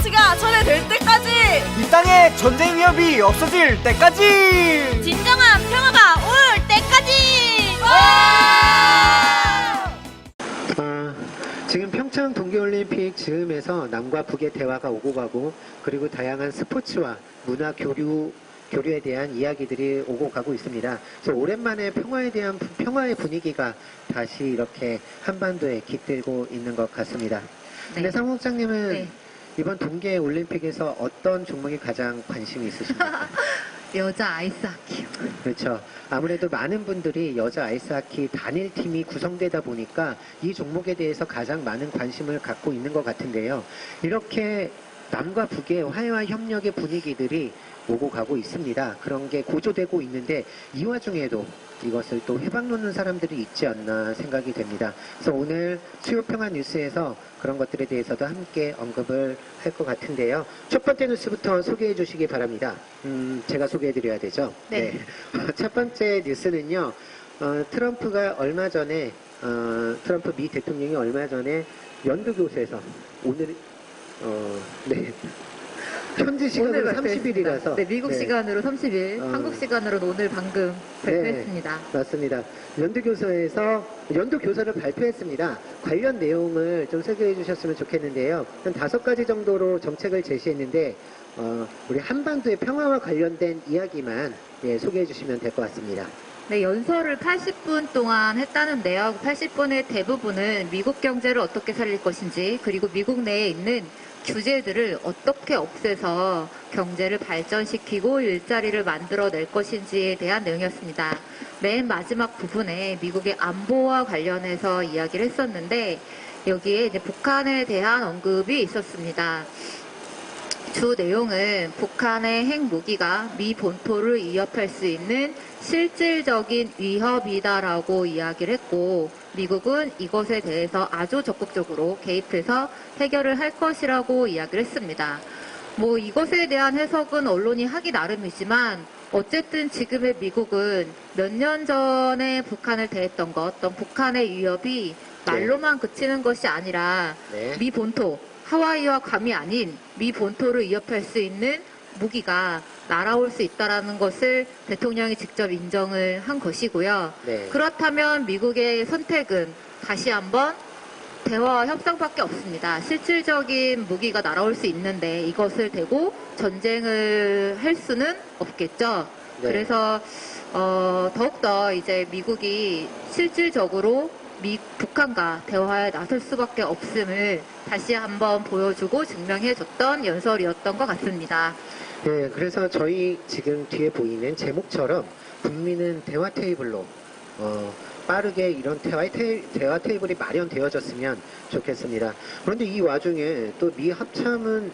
통치가 철회될 때까지, 이 땅에 전쟁 위협이 없어질 때까지, 진정한 평화가 올 때까지. 지금 평창 동계올림픽 즈음에서 남과 북의 대화가 오고 가고, 그리고 다양한 스포츠와 문화 교류에 대한 이야기들이 오고 가고 있습니다. 그래서 오랜만에 평화에 대한 평화의 분위기가 다시 이렇게 한반도에 깃들고 있는 것 같습니다. 근데 상무국장님은 네. 이번 동계올림픽에서 어떤 종목에 가장 관심이 있으십니까? 여자 아이스하키요. 그렇죠. 아무래도 많은 분들이 여자 아이스하키 단일팀이 구성되다 보니까 이 종목에 대해서 가장 많은 관심을 갖고 있는 것 같은데요. 이렇게 남과 북의 화해와 협력의 분위기들이 오고 가고 있습니다. 그런 게 고조되고 있는데 이 와중에도 이것을 또 회방 놓는 사람들이 있지 않나 생각이 됩니다. 그래서 오늘 수요평화 뉴스에서 그런 것들에 대해서도 함께 언급을 할 것 같은데요. 첫 번째 뉴스부터 소개해 주시기 바랍니다. 제가 소개해 드려야 되죠? 네. 첫 번째 뉴스는요. 트럼프가 얼마 전에 트럼프 미 대통령이 얼마 전에 연두교수에서 오늘 현지 시간으로 30일이라서 네, 미국 시간으로 30일, 한국 시간으로는 오늘 방금 발표했습니다. 맞습니다. 연두교서를 발표했습니다. 관련 내용을 좀 소개해 주셨으면 좋겠는데요. 한 5가지 정도로 정책을 제시했는데 우리 한반도의 평화와 관련된 이야기만 소개해 주시면 될 것 같습니다. 네, 연설을 80분 동안 했다는데요. 80분의 대부분은 미국 경제를 어떻게 살릴 것인지, 그리고 미국 내에 있는 규제들을 어떻게 없애서 경제를 발전시키고 일자리를 만들어낼 것인지에 대한 내용이었습니다. 맨 마지막 부분에 미국의 안보와 관련해서 이야기를 했었는데 여기에 이제 북한에 대한 언급이 있었습니다. 주 내용은 북한의 핵무기가 미 본토를 위협할 수 있는 실질적인 위협이다라고 이야기를 했고, 미국은 이것에 대해서 아주 적극적으로 개입해서 해결을 할 것이라고 이야기를 했습니다. 이것에 대한 해석은 언론이 하기 나름이지만 어쨌든 지금의 미국은 몇 년 전에 북한을 대했던 것, 어떤 북한의 위협이 말로만 그치는 것이 아니라 미 본토, 하와이와 괌이 아닌 미 본토를 위협할 수 있는 무기가 날아올 수 있다는 것을 대통령이 직접 인정을 한 것이고요. 그렇다면 미국의 선택은 다시 한번 대화와 협상밖에 없습니다. 실질적인 무기가 날아올 수 있는데 이것을 대고 전쟁을 할 수는 없겠죠. 그래서 더욱더 이제 미국이 실질적으로 북한과 대화에 나설 수밖에 없음을 다시 한번 보여주고 증명해줬던 연설이었던 것 같습니다. 네, 그래서 저희 지금 뒤에 보이는 제목처럼 북미는 대화 테이블로 빠르게 이런 대화 테이블이 마련되어졌으면 좋겠습니다. 그런데 이 와중에 또 미 합참은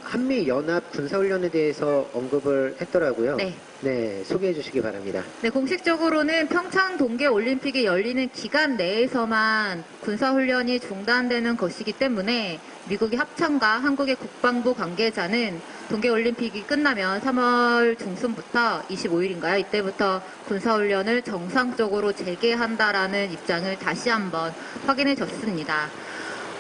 한미연합 군사훈련에 대해서 언급을 했더라고요. 네, 소개해 주시기 바랍니다. 네, 공식적으로는 평창 동계올림픽이 열리는 기간 내에서만 군사훈련이 중단되는 것이기 때문에 미국의 합참과 한국의 국방부 관계자는 동계올림픽이 끝나면 3월 중순부터 25일인가요? 이때부터 군사훈련을 정상적으로 재개한다라는 입장을 다시 한번 확인해 줬습니다.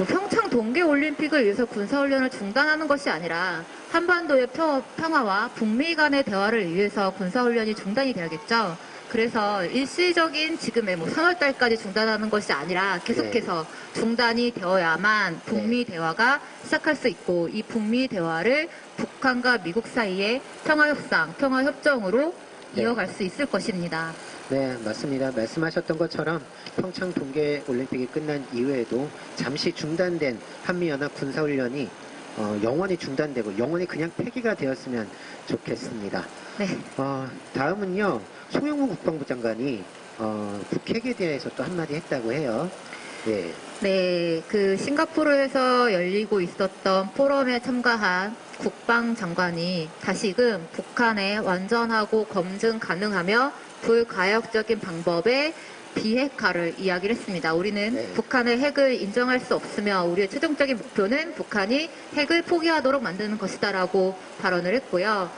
평창 동계올림픽을 위해서 군사훈련을 중단하는 것이 아니라 한반도의 평화와 북미 간의 대화를 위해서 군사훈련이 중단이 돼야겠죠. 그래서 일시적인 지금의 3월달까지 중단하는 것이 아니라 계속해서 중단이 되어야만 북미 대화가 시작할 수 있고, 이 북미 대화를 북한과 미국 사이의 평화협상, 평화협정으로 이어갈 수 있을 것입니다. 네, 맞습니다. 말씀하셨던 것처럼 평창 동계올림픽이 끝난 이후에도 잠시 중단된 한미연합 군사훈련이 영원히 중단되고 영원히 그냥 폐기가 되었으면 좋겠습니다. 다음은요, 송영무 국방부 장관이 북핵에 대해서 또 한마디 했다고 해요. 네, 그 싱가포르에서 열리고 있었던 포럼에 참가한 국방장관이 다시금 북한에 완전하고 검증 가능하며 불가역적인 방법의 비핵화를 이야기를 했습니다. 우리는 북한의 핵을 인정할 수 없으며 우리의 최종적인 목표는 북한이 핵을 포기하도록 만드는 것이다라고 발언을 했고요.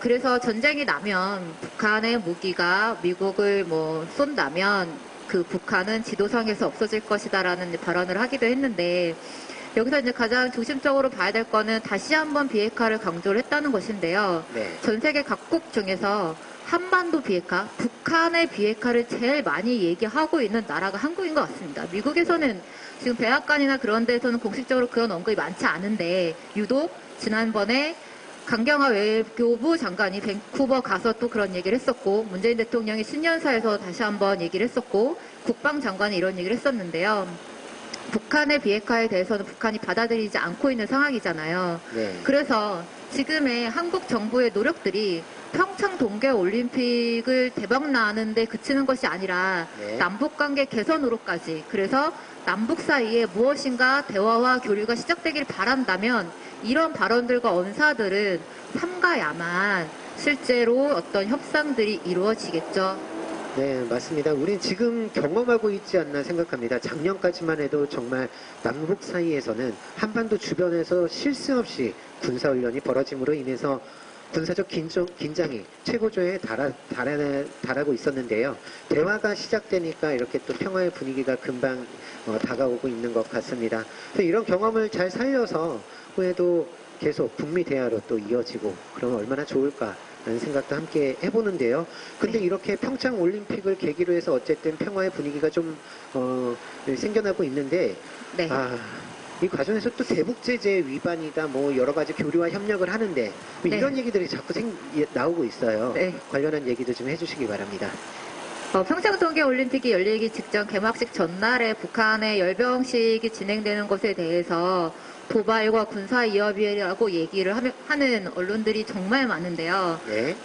그래서 전쟁이 나면 북한의 무기가 미국을 쏜다면 그 북한은 지도상에서 없어질 것이다라는 발언을 하기도 했는데, 여기서 이제 가장 중심적으로 봐야 될 거는 다시 한번 비핵화를 강조를 했다는 것인데요. 네. 전 세계 각국 중에서 한반도 비핵화, 북한의 비핵화를 제일 많이 얘기하고 있는 나라가 한국인 것 같습니다. 미국에서는 지금 백악관이나 그런 데에서는 공식적으로 그런 언급이 많지 않은데 유독 지난번에 강경화 외교부 장관이 밴쿠버 가서 또 그런 얘기를 했었고 문재인 대통령이 신년사에서 다시 한번 얘기를 했었고 국방장관이 이런 얘기를 했었는데요. 북한의 비핵화에 대해서는 북한이 받아들이지 않고 있는 상황이잖아요. 네. 그래서 지금의 한국 정부의 노력들이 평창 동계올림픽을 대박나는데 그치는 것이 아니라 네. 남북관계 개선으로까지 그래서 남북 사이에 무엇인가 대화와 교류가 시작되길 바란다면 이런 발언들과 언사들은 삼가야만 실제로 어떤 협상들이 이루어지겠죠. 네, 맞습니다. 우린 지금 경험하고 있지 않나 생각합니다. 작년까지만 해도 정말 남북 사이에서는 한반도 주변에서 쉴 새 없이 군사훈련이 벌어짐으로 인해서 군사적 긴장이 최고조에 달하고 있었는데요. 대화가 시작되니까 이렇게 또 평화의 분위기가 금방 다가오고 있는 것 같습니다. 그래서 이런 경험을 잘 살려서 후에도 계속 북미 대화로 또 이어지고 그러면 얼마나 좋을까 라는 생각도 함께 해보는데요. 근데 네. 이렇게 평창 올림픽을 계기로 해서 어쨌든 평화의 분위기가 좀 생겨나고 있는데 네. 이 과정에서 또 대북 제재 위반이다 뭐 여러 가지 교류와 협력을 하는데 뭐 네. 이런 얘기들이 자꾸 나오고 있어요. 네. 관련한 얘기도 좀 해주시기 바랍니다. 평창 동계올림픽이 열리기 직전 개막식 전날에 북한의 열병식이 진행되는 것에 대해서 도발과 군사위협이라고 얘기를 하는 언론들이 정말 많은데요. 네.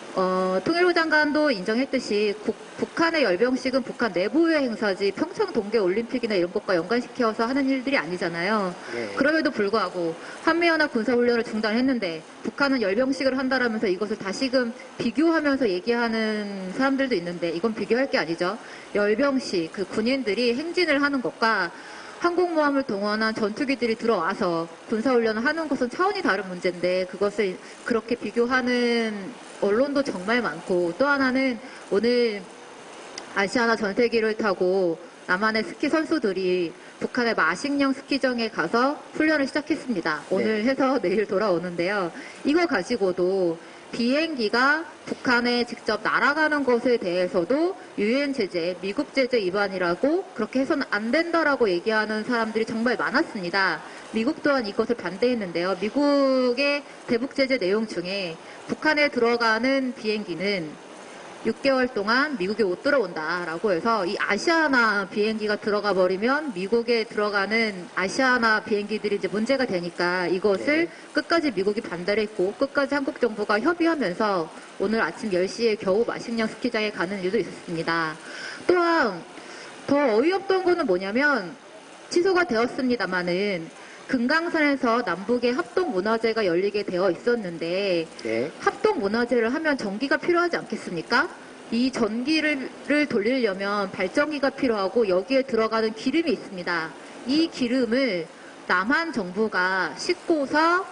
통일부 장관도 인정했듯이 북한의 열병식은 북한 내부의 행사지 평창 동계올림픽이나 이런 것과 연관시켜서 하는 일들이 아니잖아요. 네. 그럼에도 불구하고 한미연합 군사훈련을 중단했는데 북한은 열병식을 한다라면서 이것을 다시금 비교하면서 얘기하는 사람들도 있는데 이건 비교할 게 아니죠. 열병식, 그 군인들이 행진을 하는 것과 항공모함을 동원한 전투기들이 들어와서 군사훈련을 하는 것은 차원이 다른 문제인데 그것을 그렇게 비교하는 언론도 정말 많고 또 하나는 오늘 아시아나 전세기를 타고 남한의 스키 선수들이 북한의 마식령 스키장에 가서 훈련을 시작했습니다. 오늘 해서 내일 돌아오는데요. 이거 가지고도 비행기가 북한에 직접 날아가는 것에 대해서도 유엔 제재, 미국 제재 위반이라고 그렇게 해서는 안 된다라고 얘기하는 사람들이 정말 많았습니다. 미국 또한 이것을 반대했는데요. 미국의 대북 제재 내용 중에 북한에 들어가는 비행기는 6개월 동안 미국에 못 들어온다라고 해서 이 아시아나 비행기가 들어가 버리면 미국에 들어가는 아시아나 비행기들이 이제 문제가 되니까 이것을 끝까지 미국이 반대를 했고 끝까지 한국 정부가 협의하면서 오늘 아침 10시에 겨우 마식령 스키장에 가는 일도 있었습니다. 또한 더 어이없던 거는 뭐냐면 취소가 되었습니다마는 금강산에서 남북의 합동문화제가 열리게 되어 있었는데 네. 합동문화제를 하면 전기가 필요하지 않겠습니까? 이 전기를 돌리려면 발전기가 필요하고 여기에 들어가는 기름이 있습니다. 이 기름을 남한 정부가 싣고서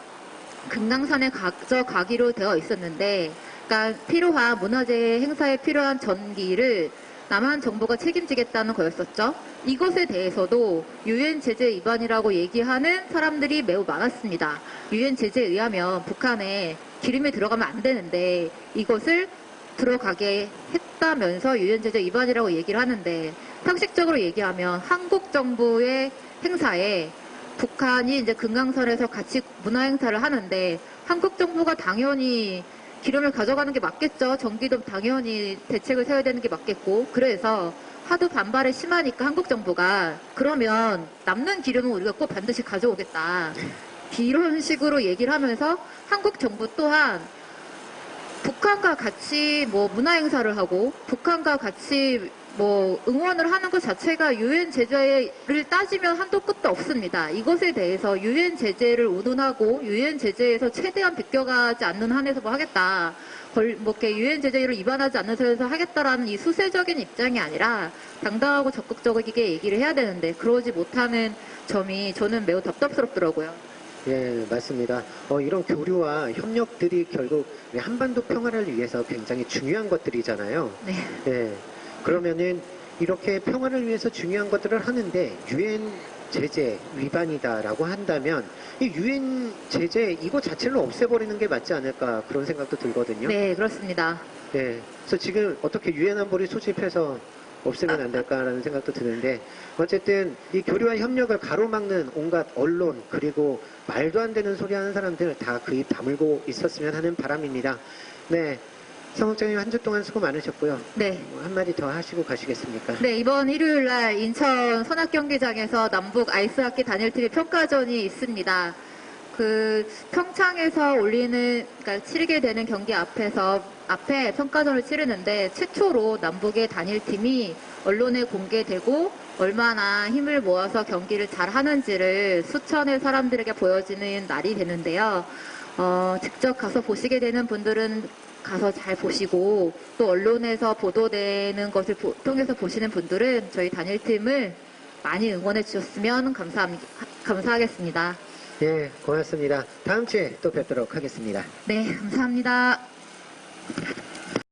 금강산에 가져가기로 되어 있었는데 그러니까 필요한 문화재 행사에 필요한 전기를 남한 정부가 책임지겠다는 거였었죠. 이것에 대해서도 유엔 제재 위반이라고 얘기하는 사람들이 매우 많았습니다. 유엔 제재에 의하면 북한에 기름이 들어가면 안 되는데 이것을 들어가게 했다면서 유엔 제재 위반이라고 얘기를 하는데 상식적으로 얘기하면 한국 정부의 행사에 북한이 이제 금강산에서 같이 문화 행사를 하는데 한국 정부가 당연히 기름을 가져가는 게 맞겠죠. 전기도 당연히 대책을 세워야 되는 게 맞겠고. 그래서 하도 반발이 심하니까 한국 정부가 그러면 남는 기름은 우리가 꼭 반드시 가져오겠다. 이런 식으로 얘기를 하면서 한국 정부 또한 북한과 같이 뭐 문화 행사를 하고 북한과 같이 뭐 응원을 하는 것 자체가 유엔 제재를 따지면 한도 끝도 없습니다. 이것에 대해서 유엔 제재를 운운하고 유엔 제재에서 최대한 비껴가지 않는 한에서 뭐 하겠다. 뭐 이렇게 유엔 제재를 위반하지 않는 선에서 하겠다라는 이 수세적인 입장이 아니라 당당하고 적극적이게 얘기를 해야 되는데 그러지 못하는 점이 저는 매우 답답스럽더라고요. 예, 맞습니다. 이런 교류와 협력들이 결국 한반도 평화를 위해서 굉장히 중요한 것들이잖아요. 네. 예. 그러면은 이렇게 평화를 위해서 중요한 것들을 하는데 유엔 제재 위반이다라고 한다면 이 유엔 제재 이거 자체를 없애버리는 게 맞지 않을까 그런 생각도 들거든요. 네, 그렇습니다. 네. 그래서 지금 어떻게 유엔 안보리 소집해서 없애면 안 될까라는 생각도 드는데 어쨌든 이 교류와 협력을 가로막는 온갖 언론 그리고 말도 안 되는 소리 하는 사람들 다 그 입 다물고 있었으면 하는 바람입니다. 네. 성국장님 한 주 동안 수고 많으셨고요. 네. 한마디 더 하시고 가시겠습니까? 네, 이번 일요일 날 인천 선악경기장에서 남북 아이스하키 단일팀의 평가전이 있습니다. 그 평창에서 그러니까 치르게 되는 경기 앞에 평가전을 치르는데 최초로 남북의 단일팀이 언론에 공개되고 얼마나 힘을 모아서 경기를 잘 하는지를 수천의 사람들에게 보여지는 날이 되는데요. 직접 가서 보시게 되는 분들은 가서 잘 보시고 또 언론에서 보도되는 것을 통해서 보시는 분들은 저희 단일팀을 많이 응원해 주셨으면 감사하겠습니다. 예, 고맙습니다. 다음 주에 또 뵙도록 하겠습니다. 네, 감사합니다.